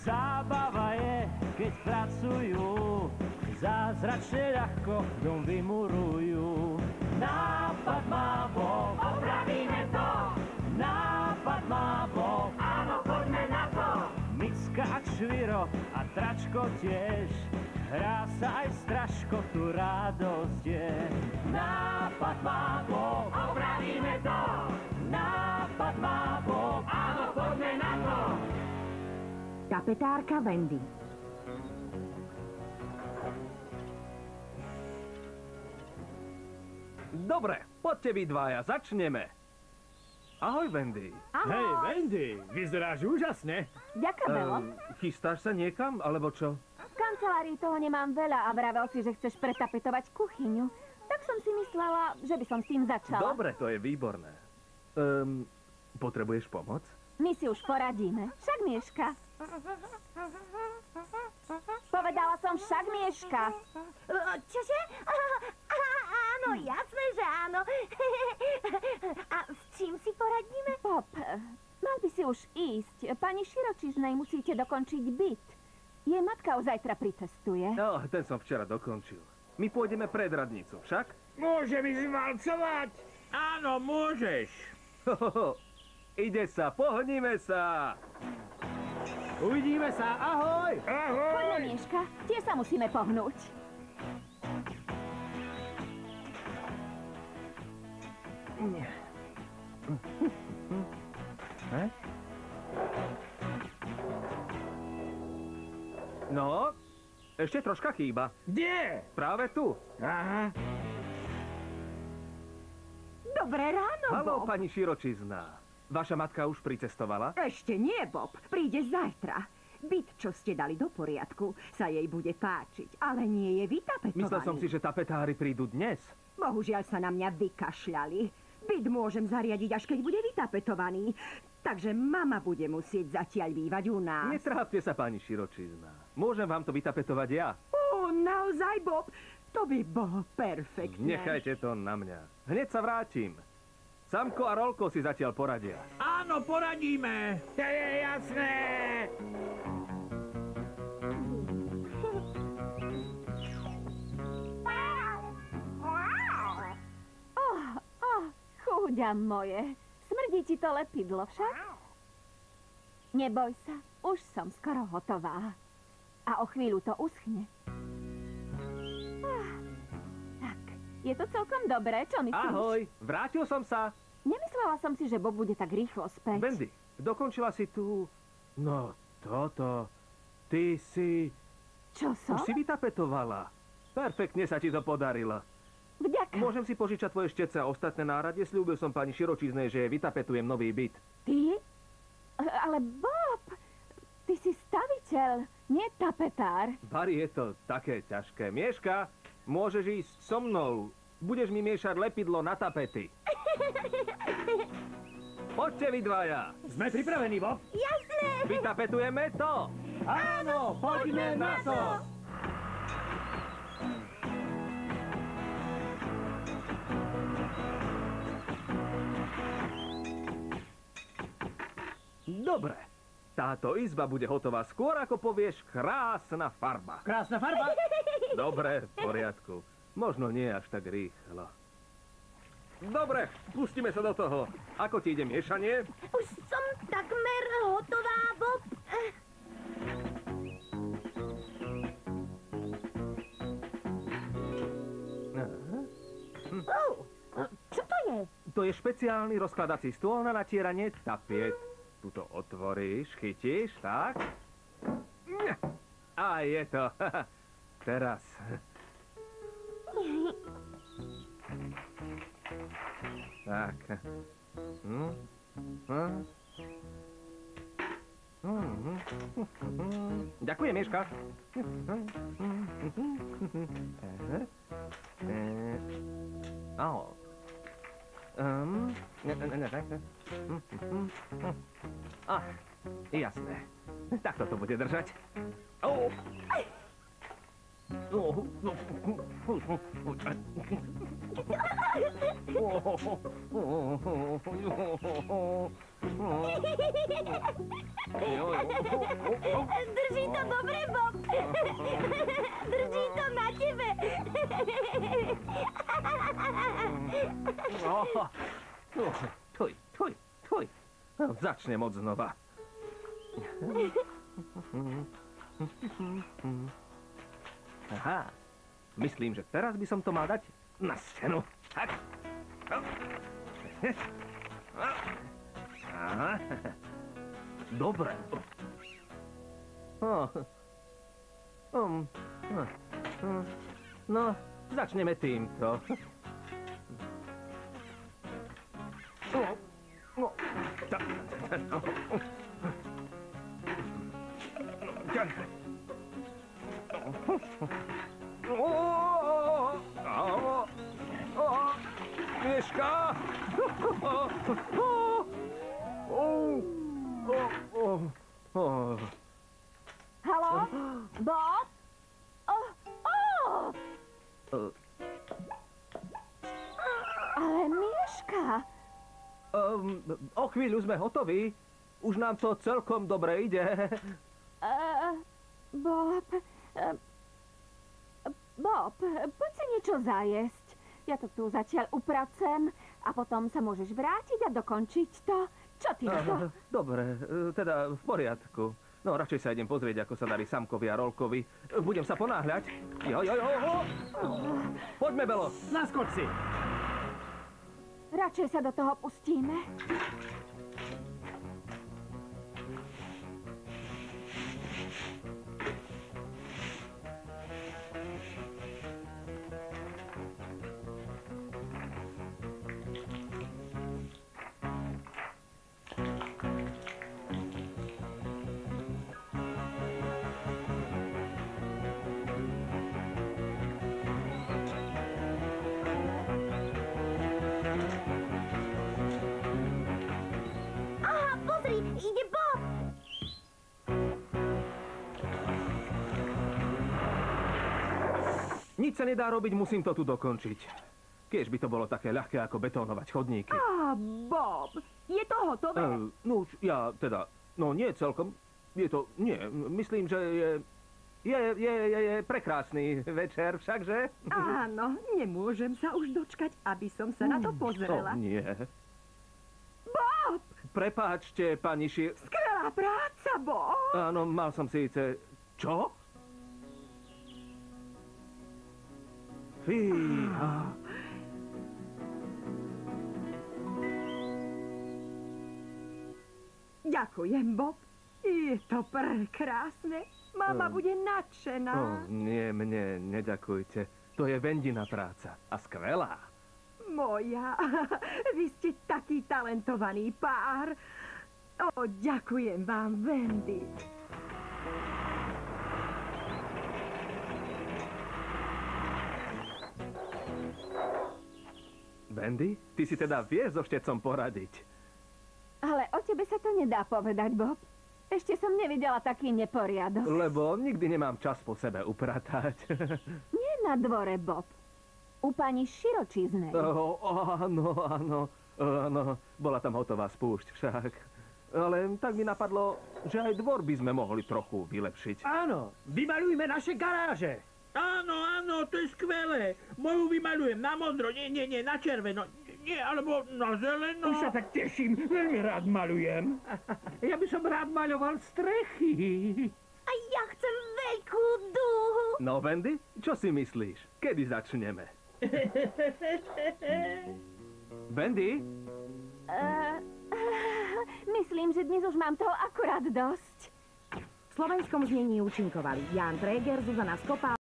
Zábava je, keď pracujú, zázračne ľahko dom vymurujú. Nápad má Boh, opravíme to. Nápad má Boh, áno, poďme na to. Micka a Čviro a Tračko tiež, hrá sa aj straško, tu radosť je. Nápad má Boh, opravíme to. Nápad má Boh, áno, poďme na to. Tapetárka Wendy. Dobre, poďte vy dvaja, začneme. Ahoj, Wendy. Ahoj. Hej, Wendy, vyzeráš úžasne. Ďakujem, Belo. Chystáš sa niekam, alebo čo? V kancelárii toho nemám veľa a vravel si, že chceš pretapetovať kuchyňu. Tak som si myslela, že by som s tým začala. Dobre, to je výborné. Potrebuješ pomoc? My si už poradíme. Však Mieška. Povedala som však Mieška. Čože? Áno, jasné, že áno. A s čím si poradíme? Bob, mal by si už ísť. Pani Širočiznej musíte dokončiť byt. Jej matka už zajtra pricestuje. No, ten som včera dokončil. My pôjdeme pred radnicu, však? Môžem ísť valcovať? Áno, môžeš. Ide sa, pohníme sa. Uvidíme sa, ahoj. Ahoj. Poďme, Mieška, tie sa musíme pohnúť. No, ešte troška chýba. Kde? Práve tu. Aha. Dobré ráno, Haló, Bob. pani Širočizná. Vaša matka už pricestovala? Ešte nie, Bob. Príde zajtra. Byt, čo ste dali do poriadku, sa jej bude páčiť, ale nie je vytapetovaný. Myslel som si, že tapetári prídu dnes. Bohužiaľ sa na mňa vykašľali. Byt môžem zariadiť, až keď bude vytapetovaný. Takže mama bude musieť zatiaľ bývať u nás. Netrápte sa, pani Širočizná. Môžem vám to vytapetovať ja. Ó, naozaj, Bob? To by bolo perfektné. Nechajte to na mňa. Hneď sa vrátim. Samko a Rolko si zatiaľ poradia. Áno, poradíme. To je jasné. Chúďa moje. Smrdí ti to lepidlo však? Neboj sa, už som skoro hotová. A o chvíľu to uschne. Tak, je to celkom dobré, čo myslíš? Ahoj, vrátil som sa. Nemyslela som si, že Bob bude tak rýchlo späť. Wendy, dokončila si tu... No, toto... Ty si... Čo som? Už si vytapetovala. Perfektne sa ti to podarilo. Vďaka. Môžem si požičať tvoje štece a ostatné nárade? Sľúbil som pani Širočiznej, že vytapetujem nový byt. Ty? Ale Bob, ty si staviteľ, nie tapetár. Bari, je to také ťažké. Mieška, môžeš ísť so mnou. Budeš mi miešať lepidlo na tapety. Poďte vy dvaja. Sme pripravení, Bob? Jasné. Vytapetujeme to. Áno, poďme na to. Dobre. Táto izba bude hotová skôr, ako povieš krásna farba. Krásna farba. Dobre, v poriadku. Možno nie až tak rýchlo. Dobre, pustíme sa do toho. Ako ti ide miešanie? Už som takmer hotová, Bob. Čo to je? To je špeciálny rozkladací stôl na natieranie tapiet. Tuto otvoríš, chytíš, tak? A je to. Teraz. Tak. Ďakujem, Mieška. Jasné. Takto to bude držať. Tuj. Začnem od znova. Aha, myslím, že teraz by som to mal dať na stenu. Tak. Aha. Dobre. No, začneme týmto. Mieška! Haló? Bob? Ale Mieška. O chvíľu sme hotoví. Už nám to celkom dobre ide. Bob, poď si niečo zajesť. Ja to tu zatiaľ upracem a potom sa môžeš vrátiť a dokončiť to. Čo ty na to? Dobre, teda v poriadku. No, radšej sa idem pozrieť, ako sa darí Samkovi a Rolkovi. Budem sa ponáhľať. Jo. Poďme, Belo. Naskoč si. Radšej sa do toho pustíme. Ide Bob! Nič sa nedá robiť, musím to tu dokončiť. Kiež by to bolo také ľahké, ako betónovať chodníky. Bob, je to hotové? No už ja teda, no nie celkom, je to, nie, myslím, že je prekrásny večer všakže? Áno, nemôžem sa už dočkať, aby som sa na to pozrela. Nie. Bob! Prepáčte, pani Skvelá práca, Bob! Áno, mal som síce... Čo? Fíha. Ďakujem, Bob. Je to prekrásne. Mama bude nadšená. Nie, mne neďakujte. To je Vendina práca. A skvelá. Moja, vy ste taký talentovaný pár. Ďakujem vám, Wendy. Wendy, ty si teda vieš so štecom poradiť. Ale o tebe sa to nedá povedať, Bob. Ešte som nevidela taký neporiadok. Lebo nikdy nemám čas po sebe upratať. Nie na dvore, Bob. U pani Širočíznej. Áno. Bola tam hotová spúšť však. Ale tak mi napadlo, že aj dvor by sme mohli trochu vylepšiť. Áno, vymaľujme naše garáže. Áno, to je skvelé. Moju vymaľujem na modro, nie, na červeno. Nie, alebo na zeleno. Už sa tak teším, veľmi rád maľujem. Ja by som rád maľoval strechy. A ja chcem veľkú dúhu. No, Wendy, čo si myslíš? Kedy začneme? Wendy? Myslím, že dnes už mám toho akurát dosť. V slovenskom znení účinkovali Jan Tréger, Zuzana Skopá,